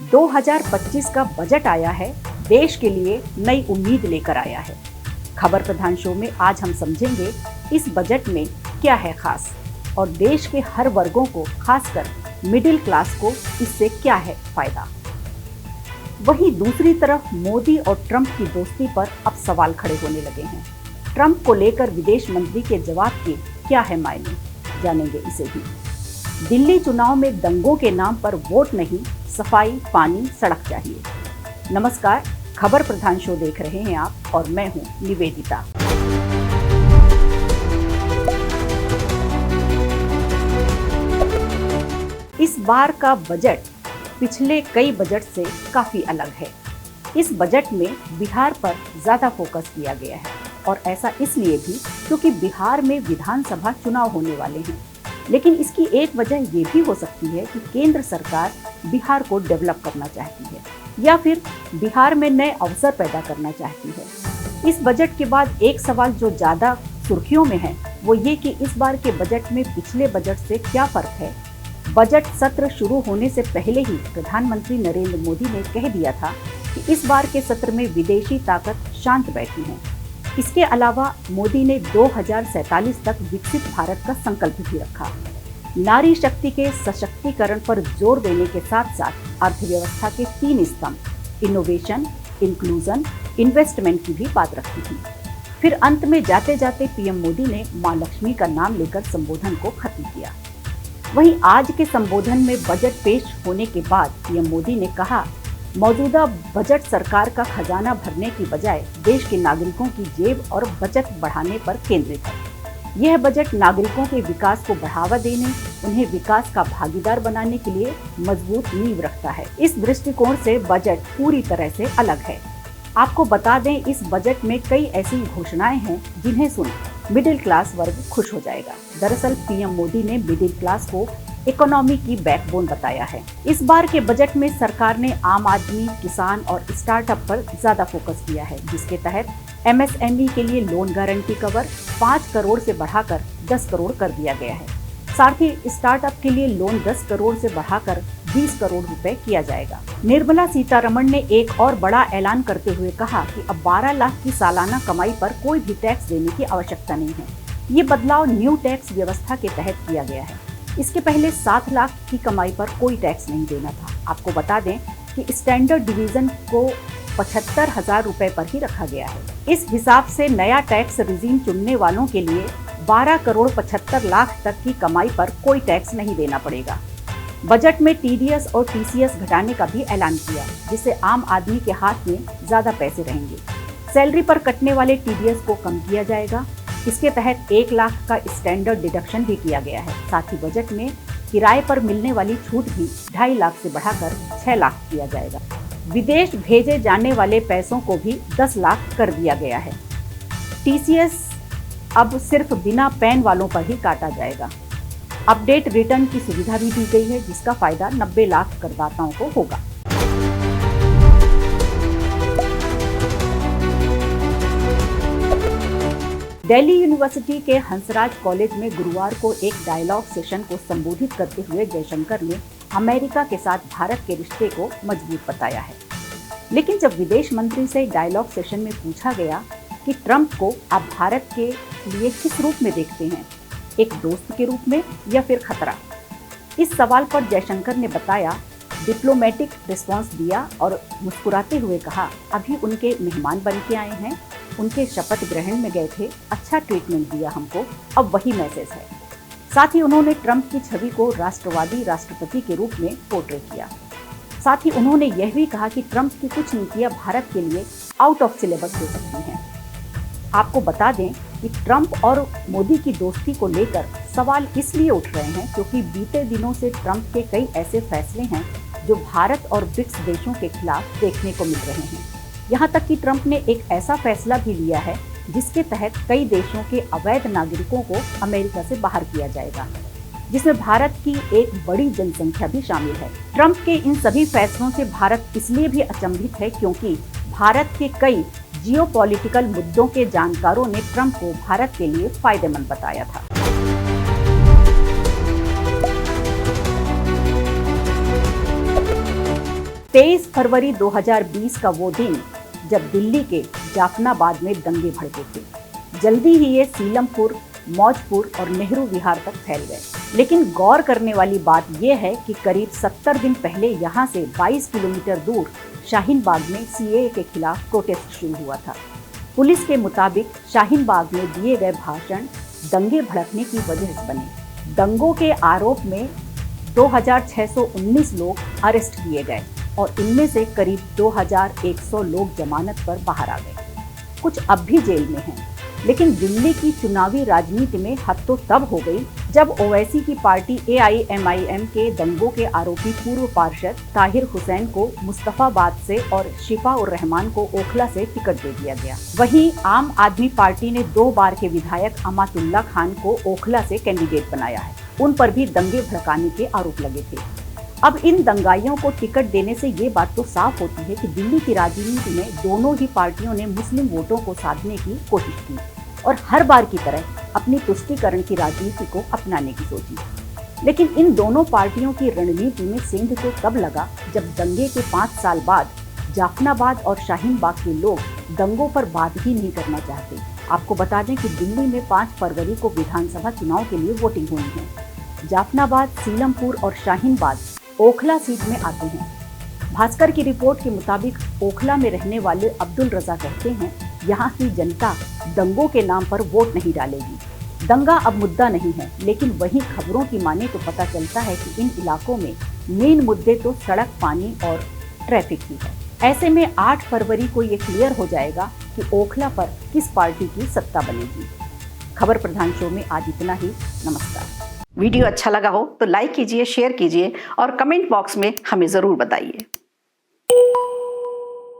2025 का बजट आया है, देश के लिए नई उम्मीद लेकर आया है। खबर प्रधान शो में आज हम समझेंगे इस बजट में क्या है खास और देश के हर वर्गों को, खासकर मिडिल क्लास को इससे क्या है फायदा। वहीं दूसरी तरफ मोदी और ट्रंप की दोस्ती पर अब सवाल खड़े होने लगे हैं। ट्रंप को लेकर विदेश मंत्री के जवाब के क्या है मायने, जानेंगे इसे भी। दिल्ली चुनाव में दंगों के नाम पर वोट नहीं, सफाई, पानी, सड़क चाहिए। नमस्कार, खबर प्रधान शो देख रहे हैं आप और मैं हूं निवेदिता। इस बार का बजट पिछले कई बजट से काफी अलग है। इस बजट में बिहार पर ज्यादा फोकस किया गया है और ऐसा इसलिए भी क्योंकि बिहार में विधानसभा चुनाव होने वाले हैं। लेकिन इसकी एक वजह ये भी हो सकती है कि केंद्र सरकार बिहार को डेवलप करना चाहती है या फिर बिहार में नए अवसर पैदा करना चाहती है। इस बजट के बाद एक सवाल जो ज्यादा सुर्खियों में है वो ये कि इस बार के बजट में पिछले बजट से क्या फर्क है। बजट सत्र शुरू होने से पहले ही प्रधानमंत्री नरेंद्र मोदी ने कह दिया था कि इस बार के सत्र में विदेशी ताकत शांत बैठी है। इसके अलावा मोदी ने 2047 तक विकसित भारत का संकल्प भी रखा। नारी शक्ति के सशक्तिकरण पर जोर देने के साथ साथ अर्थव्यवस्था के 3 स्तंभ इनोवेशन, इंक्लूजन, इन्वेस्टमेंट की भी बात रखी थी। फिर अंत में जाते जाते पीएम मोदी ने मां लक्ष्मी का नाम लेकर संबोधन को खत्म किया। वहीं आज के संबोधन में बजट पेश होने के बाद पीएम मोदी ने कहा, मौजूदा बजट सरकार का खजाना भरने की बजाय देश के नागरिकों की जेब और बचत बढ़ाने पर केंद्रित है। यह बजट नागरिकों के विकास को बढ़ावा देने, उन्हें विकास का भागीदार बनाने के लिए मजबूत नींव रखता है। इस दृष्टिकोण से बजट पूरी तरह से अलग है। आपको बता दें, इस बजट में कई ऐसी घोषणाएं हैं जिन्हें सुन मिडिल क्लास वर्ग खुश हो जाएगा। दरअसल पीएम मोदी ने मिडिल क्लास को इकोनॉमी की बैकबोन बताया है। इस बार के बजट में सरकार ने आम आदमी, किसान और स्टार्टअप पर ज्यादा फोकस किया है, जिसके तहत एमएसएमई के लिए लोन गारंटी कवर 5 करोड़ से बढ़ाकर 10 करोड़ कर दिया गया है। साथ ही स्टार्टअप के लिए लोन 10 करोड़ से बढ़ाकर 20 करोड़ रुपए किया जाएगा। निर्मला सीतारमण ने एक और बड़ा ऐलान करते हुए कहा कि अब 12 लाख की सालाना कमाई पर कोई भी टैक्स देने की आवश्यकता नहीं है। ये बदलाव न्यू टैक्स व्यवस्था के तहत किया गया है। इसके पहले 7 लाख की कमाई पर कोई टैक्स नहीं देना था। आपको बता दें कि स्टैंडर्ड डिवीजन को 75,000 रुपए पर ही रखा गया है। इस हिसाब से नया टैक्स रिजीम चुनने वालों के लिए 12 करोड़ 75 लाख तक की कमाई पर कोई टैक्स नहीं देना पड़ेगा। बजट में टीडीएस और टीसीएस घटाने का भी ऐलान किया, जिससे आम आदमी के हाथ में ज्यादा पैसे रहेंगे। सैलरी पर कटने वाले टीडीएस को कम किया जाएगा। इसके तहत 1 लाख का स्टैंडर्ड डिडक्शन भी किया गया है। साथ ही बजट में किराए पर मिलने वाली छूट भी 2.5 लाख से बढ़ाकर 6 लाख किया जाएगा। विदेश भेजे जाने वाले पैसों को भी 10 लाख कर दिया गया है। टीसीएस अब सिर्फ बिना पैन वालों पर ही काटा जाएगा। अपडेट रिटर्न की सुविधा भी दी गई है, जिसका फायदा 90 लाख करदाताओं को होगा। दिल्ली यूनिवर्सिटी के हंसराज कॉलेज में गुरुवार को एक डायलॉग सेशन को संबोधित करते हुए जयशंकर ने अमेरिका के साथ भारत के रिश्ते को मजबूत बताया है। लेकिन जब विदेश मंत्री से डायलॉग सेशन में पूछा गया कि ट्रंप को आप भारत के लिए किस रूप में देखते हैं, एक दोस्त के रूप में या फिर खतरा, इस सवाल पर जयशंकर ने बताया, डिप्लोमेटिक रिस्पांस दिया और मुस्कुराते हुए कहा, अभी उनके मेहमान बन के आए हैं, उनके शपथ ग्रहण में गए थे, अच्छा ट्रीटमेंट दिया हमको, अब वही मैसेज है। साथ ही उन्होंने ट्रंप की छवि को राष्ट्रवादी राष्ट्रपति के रूप में पोर्ट्रे किया। साथ ही उन्होंने यह भी कहा कि ट्रंप की कुछ नीतियां भारत के लिए आउट ऑफ सिलेबस हो सकती हैं। आपको बता दें कि ट्रंप और मोदी की दोस्ती को लेकर सवाल इसलिए उठ रहे हैं क्योंकि बीते दिनों से ट्रंप के कई ऐसे फैसले हैं जो भारत और ब्रिक्स देशों के खिलाफ देखने को मिल रहे हैं। यहाँ तक कि ट्रंप ने एक ऐसा फैसला भी लिया है जिसके तहत कई देशों के अवैध नागरिकों को अमेरिका से बाहर किया जाएगा, जिसमें भारत की एक बड़ी जनसंख्या भी शामिल है। ट्रंप के इन सभी फैसलों से भारत इसलिए भी अचंभित है क्योंकि भारत के कई जियोपॉलिटिकल मुद्दों के जानकारों ने ट्रंप को भारत के लिए फायदेमंद बताया था। 23 फरवरी 2020 का वो दिन जब दिल्ली के जाफनाबाद में दंगे भड़के थे। जल्दी ही ये सीलमपुर, मौजपुर और नेहरू विहार तक फैल गए। लेकिन गौर करने वाली बात यह है कि करीब 70 दिन पहले यहाँ से 22 किलोमीटर दूर शाहीन बाग में सीएए के खिलाफ प्रोटेस्ट शुरू हुआ था। पुलिस के मुताबिक शाहीन बाग में दिए गए भाषण दंगे भड़कने की वजह से बने। दंगों के आरोप में 2619 लोग अरेस्ट किए गए और इनमें से करीब 2100 लोग जमानत पर बाहर आ गए। कुछ अब भी जेल में हैं। लेकिन दिल्ली की चुनावी राजनीति में हद तो तब हो गई जब ओवैसी की पार्टी AIMIM के दंगों के आरोपी पूर्व पार्षद ताहिर हुसैन को मुस्तफाबाद से और शिफा उर रहमान को ओखला से टिकट दे दिया गया। वहीं आम आदमी पार्टी ने 2 बार के विधायक अमातुल्ला खान को ओखला से कैंडिडेट बनाया है। उन पर भी दंगे भड़काने के आरोप लगे थे। अब इन दंगाइयों को टिकट देने से ये बात तो साफ होती है कि दिल्ली की राजनीति में दोनों ही पार्टियों ने मुस्लिम वोटों को साधने की कोशिश की और हर बार की तरह अपनी तुष्टीकरण की राजनीति को अपनाने की सोची। लेकिन इन दोनों पार्टियों की रणनीति में सेंध तो तब लगा जब दंगे के 5 साल बाद जाफनाबाद और शाहीन बाग के लोग दंगों पर बात ही नहीं करना चाहते। आपको बता दें कि दिल्ली में 5 फरवरी को विधानसभा चुनाव के लिए वोटिंग हुई है। जाफनाबाद, सीलमपुर और शाहीन बाग ओखला सीट में आते हैं। भास्कर की रिपोर्ट के मुताबिक ओखला में रहने वाले अब्दुल रजा कहते हैं, यहाँ की जनता दंगों के नाम पर वोट नहीं डालेगी। दंगा अब मुद्दा नहीं है, लेकिन वहीं खबरों की माने तो पता चलता है कि इन इलाकों में मेन मुद्दे तो सड़क, पानी और ट्रैफिक ही है। ऐसे में 8 फरवरी को ये क्लियर हो जाएगा कि ओखला पर किस पार्टी की सत्ता बनेगी। खबर प्रधान शो में आज इतना ही। नमस्कार। वीडियो अच्छा लगा हो तो लाइक कीजिए, शेयर कीजिए और कमेंट बॉक्स में हमें ज़रूर बताइए।